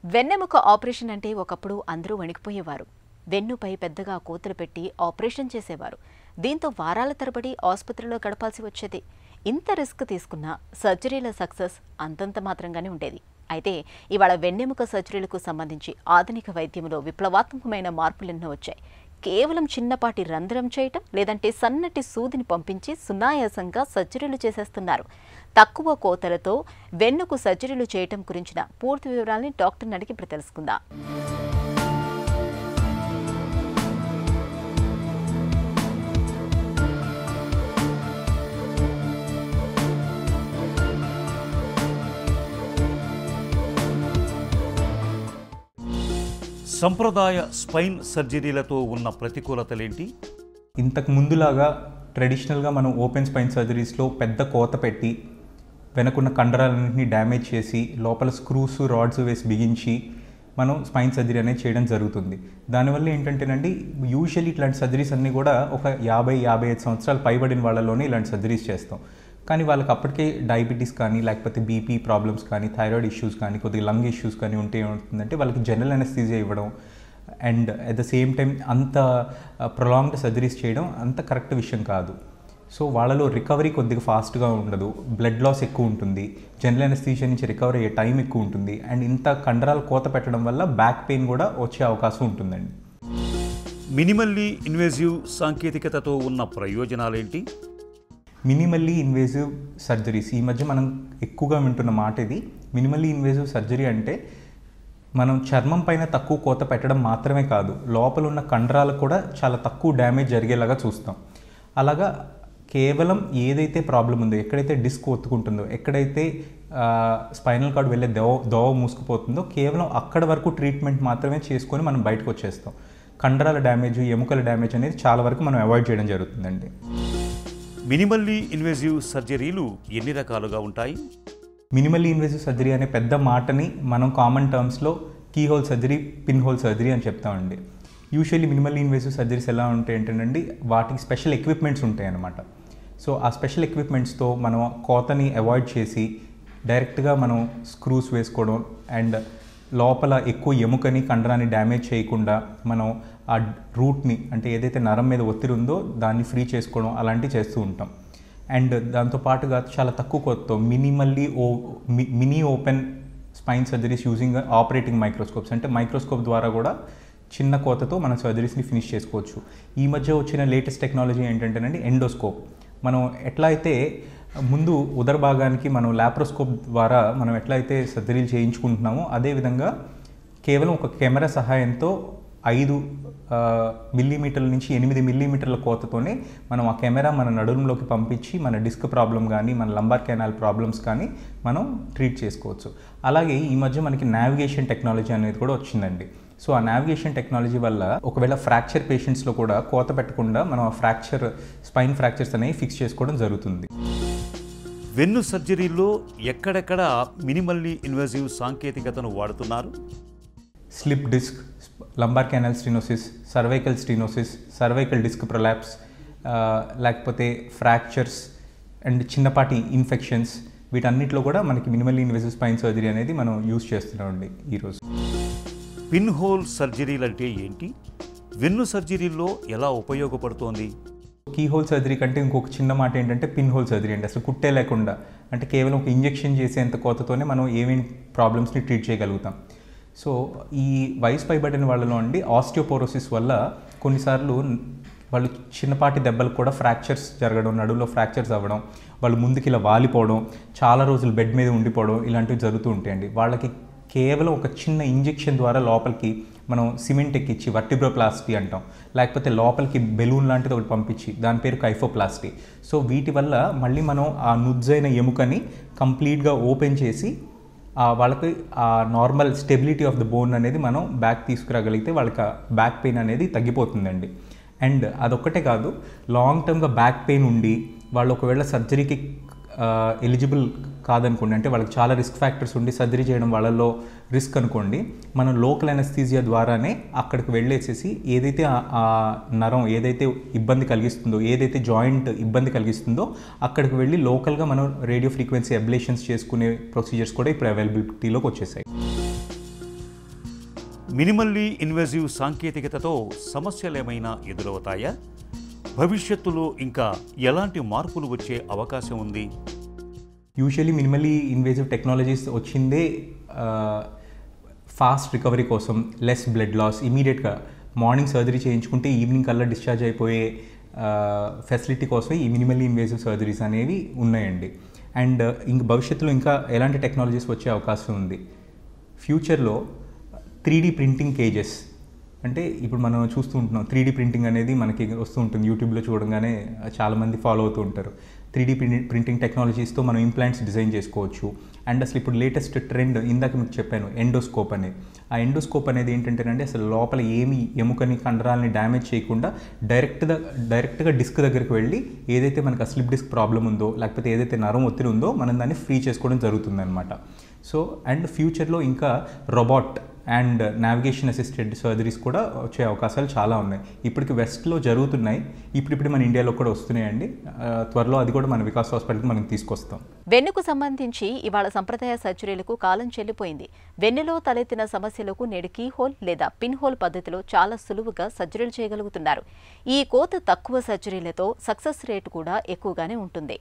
వెన్నెముక ఆపరేషన్ అంటే ఒకప్పుడు అందరూ వణికిపోయేవారు. వెన్నుపై పెద్దగా కోతలు పెట్టి ఆపరేషన్ చేసేవారు. దీంతో వారాల తరబడి ఆసుపత్రిలో గడపాల్సి వచ్చేది. ఇంత రిస్క్ తీసుకున్న సర్జరీల సక్సెస్ అంతంత మాత్రంగానే ఉండేది. అయితే ఇవాళ వెన్నెముక సర్జరీలకు సంబంధించి ఆధునిక వైద్యంలో విప్లవాత్మకమైన మార్పులెన్నో వచ్చాయి. కేవలం చిన్నపాటి రంధ్రం చేయటం లేదంటే సన్నటి సూదిని పంపించి సునాయాసంగా సర్జరీలు చేసేస్తున్నారు. తక్కువ కోతలతో వెన్నుకు సర్జరీలు చేయటం గురించిన పూర్తి వివరాలని డాక్టర్ని అడిగి ఇప్పుడు తెలుసుకుందాం. సంప్రదాయ స్పైన్ సర్జరీలతో ఉన్న ప్రతికూలతలేంటి? ఇంతకు ముందులాగా ట్రెడిషనల్గా మనం ఓపెన్ స్పైన్ సర్జరీస్లో పెద్ద కోత పెట్టి వెనకున్న కండరాలన్నింటినీ డ్యామేజ్ చేసి లోపల స్క్రూస్ రాడ్స్ వేసి బిగించి మనం స్పైన్ సర్జరీ అనేది చేయడం జరుగుతుంది. దానివల్ల ఏంటంటేనండి, యూజువల్లీ ఇట్లాంటి సర్జరీస్ అన్నీ కూడా ఒక 50-55 సంవత్సరాలు పైబడిన వాళ్ళలోనే ఇలాంటి సర్జరీస్ చేస్తాం. కానీ వాళ్ళకి అప్పటికే డయాబెటీస్ కానీ లేకపోతే బీపీ ప్రాబ్లమ్స్ కానీ థైరాయిడ్ ఇష్యూస్ కానీ కొద్దిగా లంగ్ ఇష్యూస్ కానీ ఉంటే ఏమవుతుందంటే వాళ్ళకి జనరల్ అనెస్థీసియా ఇవ్వడం and at the same time అంత ప్రొలాంగ్డ్ సర్జరీస్ చేయడం అంత కరెక్ట్ విషయం కాదు. సో వాళ్ళలో రికవరీ కొద్దిగా ఫాస్ట్గా ఉండదు, బ్లడ్ లాస్ ఎక్కువ ఉంటుంది, జనరల్ అనెస్థీసియా నుంచి రికవరీ అయ్యే టైం ఎక్కువ ఉంటుంది అండ్ ఇంత కండరాలు కోత పెట్టడం వల్ల బ్యాక్ పెయిన్ కూడా వచ్చే అవకాశం ఉంటుందండి. మినిమల్లీ ఇన్వేజివ్ సాంకేతికతతో ఉన్న ప్రయోజనాలేంటి? మినిమల్లీ ఇన్వేజివ్ సర్జరీస్ ఈ మధ్య మనం ఎక్కువగా వింటున్న మాట ఇది. మినిమల్లీ ఇన్వేజివ్ సర్జరీ అంటే మనం చర్మం పైన తక్కువ కోత పెట్టడం మాత్రమే కాదు, లోపల ఉన్న కండరాలకు కూడా చాలా తక్కువ డ్యామేజ్ జరిగేలాగా చూస్తాం. అలాగా కేవలం ఏదైతే ప్రాబ్లం ఉందో, ఎక్కడైతే డిస్క్ ఒత్తుకుంటుందో, ఎక్కడైతే స్పైనల్ కార్డ్ వెళ్ళే దోవ మూసుకుపోతుందో కేవలం అక్కడ వరకు ట్రీట్మెంట్ మాత్రమే చేసుకొని మనం బయటకు వచ్చేస్తాం. కండరాల డ్యామేజ్, ఎముకల డ్యామేజ్ అనేది చాలా వరకు మనం అవాయిడ్ చేయడం జరుగుతుందండి. మినిమల్లీ ఇన్వేజివ్ సర్జరీలు ఎన్ని రకాలుగా ఉంటాయి? మినిమల్లీ ఇన్వేజివ్ సర్జరీ అనే పెద్ద మాటని మనం కామన్ టర్మ్స్లో keyhole surgery, pinhole surgery అని చెప్తామండి. యూజువల్లీ మినిమల్లీ ఇన్వేజివ్ సర్జరీస్ ఎలా ఉంటాయి ఏంటంటే వాటికి స్పెషల్ ఎక్విప్మెంట్స్ ఉంటాయి అన్నమాట. సో ఆ స్పెషల్ ఎక్విప్మెంట్స్తో మనం కోతని అవాయిడ్ చేసి డైరెక్ట్గా మనం స్క్రూస్ వేసుకోవడం అండ్ లోపల ఎక్కువ ఎముకని కండరాన్ని డ్యామేజ్ చేయకుండా మనం ఆ రూట్ని అంటే ఏదైతే నరం మీద ఒత్తిడి ఉందో దాన్ని ఫ్రీ చేసుకోవడం అలాంటివి చేస్తూ ఉంటాం. అండ్ దాంతోపాటుగా చాలా తక్కువ కోతతో mini open spine surgeries using operating microscopes అంటే మైక్రోస్కోప్ ద్వారా కూడా చిన్న కోతతో మనం సర్జరీస్ని ఫినిష్ చేసుకోవచ్చు. ఈ మధ్య వచ్చిన లేటెస్ట్ టెక్నాలజీ ఏంటంటేనండి ఎండోస్కోప్. మనం ఎట్లా అయితే ముందు ఉదర భాగానికి మనం లాప్రోస్కోప్ ద్వారా మనం ఎట్లయితే సర్జరీలు చేయించుకుంటున్నామో అదేవిధంగా కేవలం ఒక కెమెరా సహాయంతో 5 మిల్లీమీటర్ల నుంచి 8 మిల్లీమీటర్ల కోతతోనే మనం ఆ కెమెరా మన నడుములోకి పంపించి మన డిస్క్ ప్రాబ్లం కానీ మన లంబార్ కెనాల్ ప్రాబ్లమ్స్ కానీ మనం ట్రీట్ చేసుకోవచ్చు. అలాగే ఈ మధ్య మనకి నావిగేషన్ టెక్నాలజీ అనేది కూడా వచ్చిందండి. సో ఆ నావిగేషన్ టెక్నాలజీ వల్ల ఒకవేళ ఫ్రాక్చర్ పేషెంట్స్లో కూడా కోత పెట్టకుండా మనం ఆ స్పైన్ ఫ్రాక్చర్స్ అనేవి ఫిక్స్ చేసుకోవడం జరుగుతుంది. వెన్ను సర్జరీలో ఎక్కడెక్కడ మినిమల్లీ ఇన్వేజివ్ సాంకేతికతను వాడుతున్నారు? Slip disc, lumbar canal stenosis, cervical stenosis, cervical disc prolapse, లేకపోతే ఫ్రాక్చర్స్ అండ్ చిన్నపాటి ఇన్ఫెక్షన్స్, వీటన్నిటిలో కూడా మనకి మినిమల్లీ ఇన్వేజివ్ స్పైన్ సర్జరీ అనేది మనం యూజ్ చేస్తున్నామండి ఈరోజు. పిన్ హోల్ సర్జరీలు అంటే ఏంటి? వెన్ను సర్జరీలో ఎలా ఉపయోగపడుతోంది? కీ హోల్ సర్జరీ కంటే ఇంకొక చిన్న మాట ఏంటంటే పిన్ హోల్ సర్జరీ అండి. అసలు కుట్టే లేకుండా అంటే కేవలం ఒక ఇంజెక్షన్ చేసేంత కోతతోనే మనం ఏమేమి ప్రాబ్లమ్స్ని ట్రీట్ చేయగలుగుతాం. సో ఈ వయసు పైబడిన వాళ్ళలో అండి ఆస్టియోపోరోసిస్ వల్ల కొన్నిసార్లు వాళ్ళు చిన్నపాటి దెబ్బలకు కూడా ఫ్రాక్చర్స్ జరగడం, నడువులో ఫ్రాక్చర్స్ అవ్వడం, వాళ్ళు ముందుకి ఇలా వాలిపోవడం, చాలా రోజులు బెడ్ మీద ఉండిపోవడం ఇలాంటివి జరుగుతూ ఉంటాయండి. వాళ్ళకి కేవలం ఒక చిన్న ఇంజెక్షన్ ద్వారా లోపలికి మనం సిమెంట్ ఎక్కించి వర్టిబ్రోప్లాస్టీ అంటాం, లేకపోతే లోపలికి బెలూన్ లాంటిది ఒకటి పంపించి దాని పేరు కైఫోప్లాస్టీ. సో వీటి వల్ల మళ్ళీ మనం ఆ నుజ్జైన ఎముకని కంప్లీట్గా ఓపెన్ చేసి వాళ్ళకి ఆ normal stability of the bone అనేది మనం బ్యాక్ తీసుకురాగలిగితే వాళ్ళకి బ్యాక్ పెయిన్ అనేది తగ్గిపోతుందండి. అండ్ అదొక్కటే కాదు, లాంగ్ టర్మ్గా బ్యాక్ పెయిన్ ఉండి వాళ్ళు ఒకవేళ సర్జరీకి ఎలిజిబుల్ కాదనుకోండి, అంటే వాళ్ళకి చాలా రిస్క్ ఫ్యాక్టర్స్ ఉండి సర్జరీ చేయడం వాళ్ళలో రిస్క్ అనుకోండి, మనం లోకల్ అనెస్థీసియా ద్వారానే అక్కడికి వెళ్ళేసేసి ఏదైతే ఆ నరం ఏదైతే ఇబ్బంది కలిగిస్తుందో, ఏదైతే జాయింట్ ఇబ్బంది కలిగిస్తుందో అక్కడికి వెళ్ళి లోకల్గా మనం రేడియో ఫ్రీక్వెన్సీ అబ్లేషన్స్ చేసుకునే ప్రొసీజర్స్ కూడా ఇప్పుడు అవైలబిలిటీలోకి వచ్చేసాయి. మినిమల్లీ ఇన్వేజివ్ సాంకేతికతతో సమస్యలేమైనా ఎదురవుతాయా? భవిష్యత్తులో ఇంకా ఎలాంటి మార్పులు వచ్చే అవకాశం ఉంది? యూజువల్లీ మినిమల్లీ ఇన్వేజివ్ టెక్నాలజీస్ వచ్చిందే ఫాస్ట్ రికవరీ కోసం, లెస్ బ్లడ్ లాస్, ఇమీడియట్గా మార్నింగ్ సర్జరీ చేయించుకుంటే ఈవినింగ్ కల్లా డిశ్చార్జ్ అయిపోయే ఫెసిలిటీ కోసమే ఈ మినిమల్లీ ఇన్వేజివ్ సర్జరీస్ అనేవి ఉన్నాయండి. అండ్ ఇంక భవిష్యత్తులో ఇంకా ఎలాంటి టెక్నాలజీస్ వచ్చే అవకాశం ఉంది? ఫ్యూచర్లో 3D ప్రింటింగ్ కేజెస్, అంటే ఇప్పుడు మనం చూస్తూ ఉంటున్నాం 3D ప్రింటింగ్ అనేది మనకి వస్తూ ఉంటుంది, యూట్యూబ్లో చూడగానే చాలామంది ఫాలో అవుతూ ఉంటారు. 3D ప్రింటింగ్ టెక్నాలజీస్తో మనం ఇంప్లాంట్స్ డిజైన్ చేసుకోవచ్చు. అండ్ అసలు ఇప్పుడు లేటెస్ట్ ట్రెండ్ ఇందాక మీకు చెప్పాను, ఎండోస్కోప్ అనేది. ఆ ఎండోస్కోప్ అనేది ఏంటంటేనండి, అసలు లోపల ఏమి ఎముకని కండరాలని డ్యామేజ్ చేయకుండా డైరెక్ట్గా డిస్క్ దగ్గరికి వెళ్ళి ఏదైతే మనకు ఆ స్లిప్ డిస్క్ ప్రాబ్లం ఉందో, లేకపోతే ఏదైతే నరం ఒత్తిడి ఉందో మనం దాన్ని ఫ్రీ చేసుకోవడం జరుగుతుంది అనమాట. సో అండ్ ఫ్యూచర్లో ఇంకా robot and navigation assisted surgeries కూడా వచ్చే అవకాశాలు చాలా ఉన్నాయి. ఇప్పటికి వెస్ట్లో జరుగుతున్నాయి, ఇప్పుడు మన ఇండియాలో కూడా వస్తున్నాయండి. త్వరలో అది కూడా మన వికాస్ హాస్పిటల్కి మనం తీసుకొస్తాం. వెన్నుకు సంబంధించి ఇవాళ సంప్రదాయ సర్జరీలకు కాలం చెల్లిపోయింది. వెన్నులో తలెత్తిన సమస్యలకు నేడు కీహోల్ లేదా పిన్ హోల్ పద్ధతిలో చాలా సులువుగా సర్జరీలు చేయగలుగుతున్నారు. ఈ కోత తక్కువ సర్జరీలతో సక్సెస్ రేటు కూడా ఎక్కువగానే ఉంటుంది.